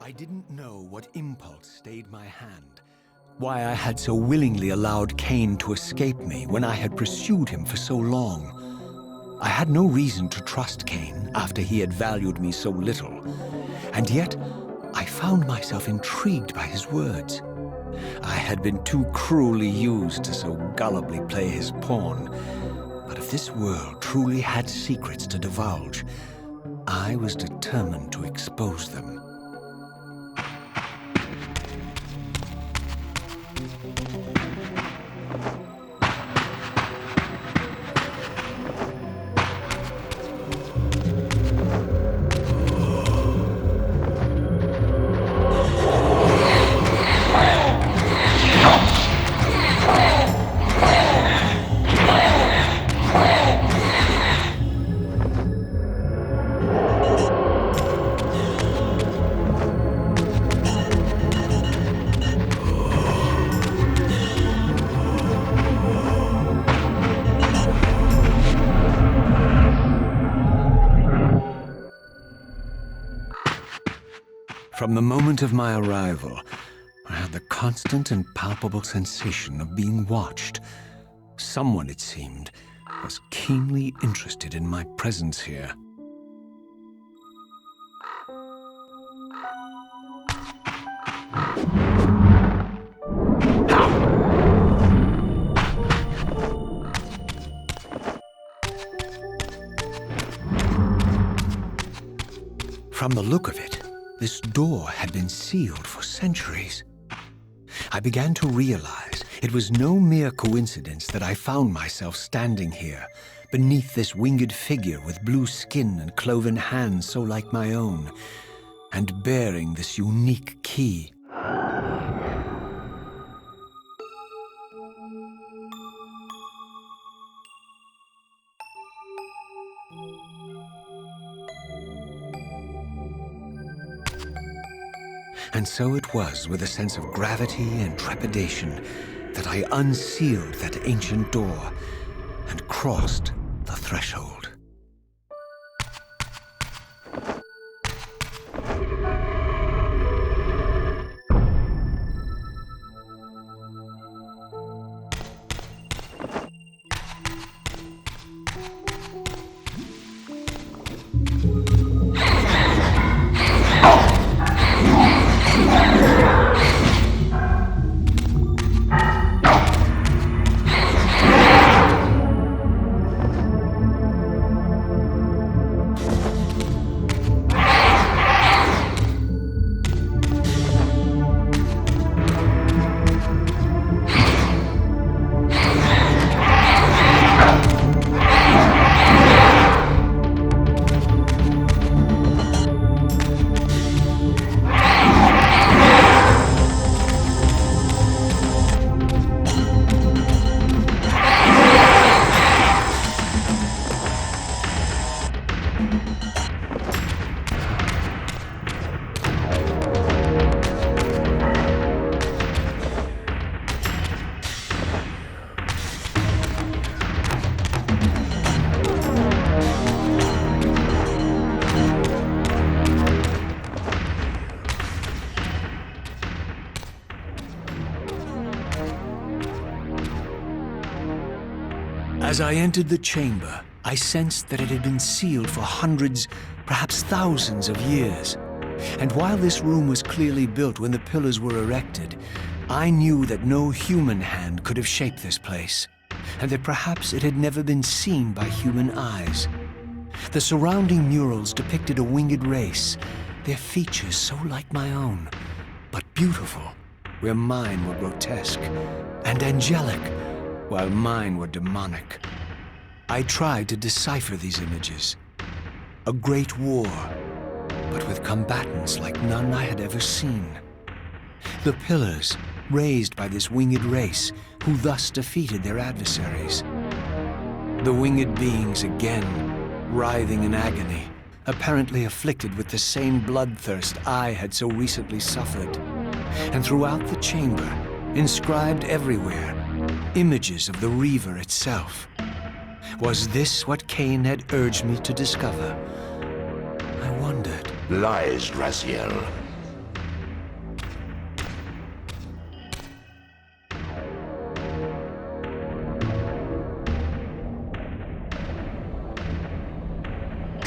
I didn't know what impulse stayed my hand, why I had so willingly allowed Kain to escape me when I had pursued him for so long. I had no reason to trust Kain after he had valued me so little, and yet I found myself intrigued by his words. I had been too cruelly used to so gullibly play his pawn, but if this world truly had secrets to divulge, I was determined to expose them. From the moment of my arrival, I had the constant and palpable sensation of being watched. Someone, it seemed, was keenly interested in my presence here. From the look of it, this door had been sealed for centuries. I began to realize it was no mere coincidence that I found myself standing here, beneath this winged figure with blue skin and cloven hands so like my own, and bearing this unique key. And so it was with a sense of gravity and trepidation that I unsealed that ancient door and crossed the threshold. As I entered the chamber, I sensed that it had been sealed for hundreds, perhaps thousands of years. And while this room was clearly built when the pillars were erected, I knew that no human hand could have shaped this place, and that perhaps it had never been seen by human eyes. The surrounding murals depicted a winged race, their features so like my own, but beautiful, where mine were grotesque, and angelic, while mine were demonic. I tried to decipher these images. A great war, but with combatants like none I had ever seen. The pillars, raised by this winged race, who thus defeated their adversaries. The winged beings again, writhing in agony, apparently afflicted with the same bloodthirst I had so recently suffered. And throughout the chamber, inscribed everywhere, images of the Reaver itself. Was this what Kain had urged me to discover? I wondered. Lies, Raziel.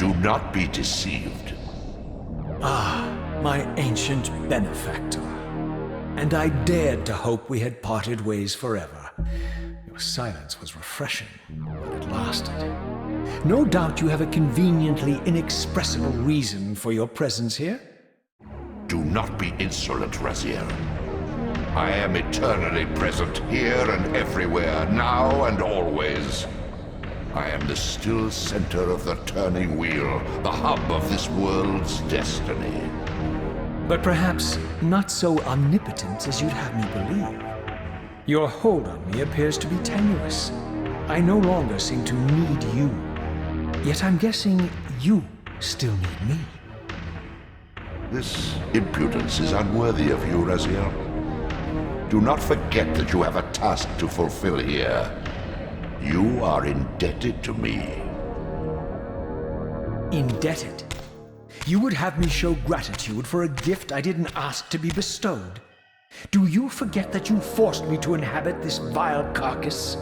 Do not be deceived. My ancient benefactor. And I dared to hope we had parted ways forever. Your silence was refreshing, but it lasted. No doubt you have a conveniently inexpressible reason for your presence here? Do not be insolent, Raziel. I am eternally present here and everywhere, now and always. I am the still center of the turning wheel, the hub of this world's destiny. But perhaps not so omnipotent as you'd have me believe. Your hold on me appears to be tenuous. I no longer seem to need you. Yet I'm guessing you still need me. This impudence is unworthy of you, Raziel. Do not forget that you have a task to fulfill here. You are indebted to me. Indebted? You would have me show gratitude for a gift I didn't ask to be bestowed. Do you forget that you forced me to inhabit this vile carcass?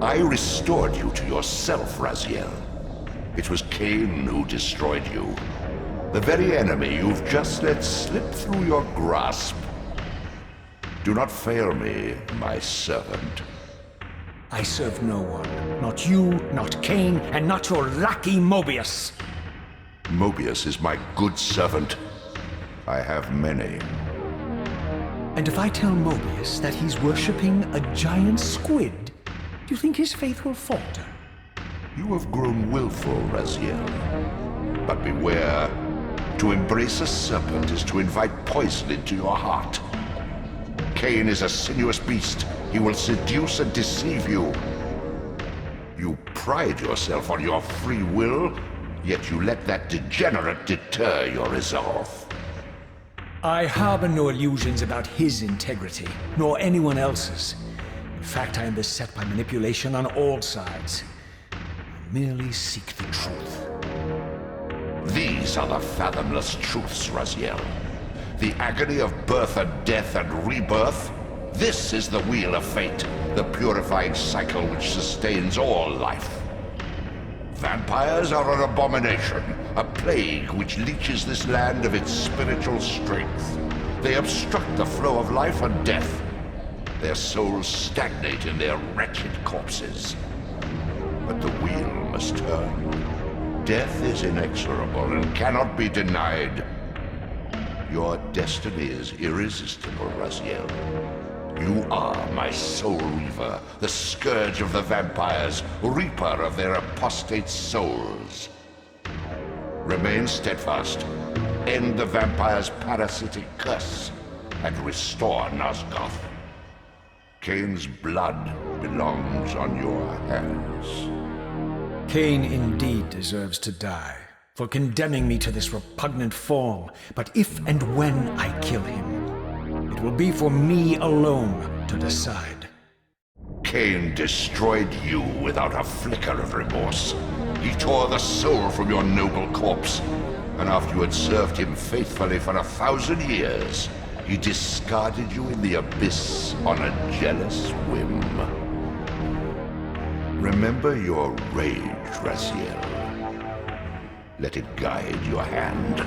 I restored you to yourself, Raziel. It was Kain who destroyed you. The very enemy you've just let slip through your grasp. Do not fail me, my servant. I serve no one. Not you, not Kain, and not your lackey Mobius. Mobius is my good servant. I have many. And if I tell Mobius that he's worshipping a giant squid, do you think his faith will falter? You have grown willful, Raziel. But beware. To embrace a serpent is to invite poison into your heart. Kain is a sinuous beast. He will seduce and deceive you. You pride yourself on your free will, yet you let that degenerate deter your resolve. I harbor no illusions about his integrity, nor anyone else's. In fact, I am beset by manipulation on all sides. I merely seek the truth. These are the fathomless truths, Raziel. The agony of birth and death and rebirth. This is the wheel of fate, the purifying cycle which sustains all life. Vampires are an abomination, a plague which leeches this land of its spiritual strength. They obstruct the flow of life and death. Their souls stagnate in their wretched corpses. But the wheel must turn. Death is inexorable and cannot be denied. Your destiny is irresistible, Raziel. You are my soul reaver, the scourge of the vampires, reaper of their apostate souls. Remain steadfast, end the vampire's parasitic curse, and restore Nosgoth. Kain's blood belongs on your hands. Kain indeed deserves to die for condemning me to this repugnant form, but if and when I kill him, it will be for me alone to decide. Kain destroyed you without a flicker of remorse. He tore the soul from your noble corpse, and after you had served him faithfully for 1,000 years, he discarded you in the abyss on a jealous whim. Remember your rage, Raziel. Let it guide your hand.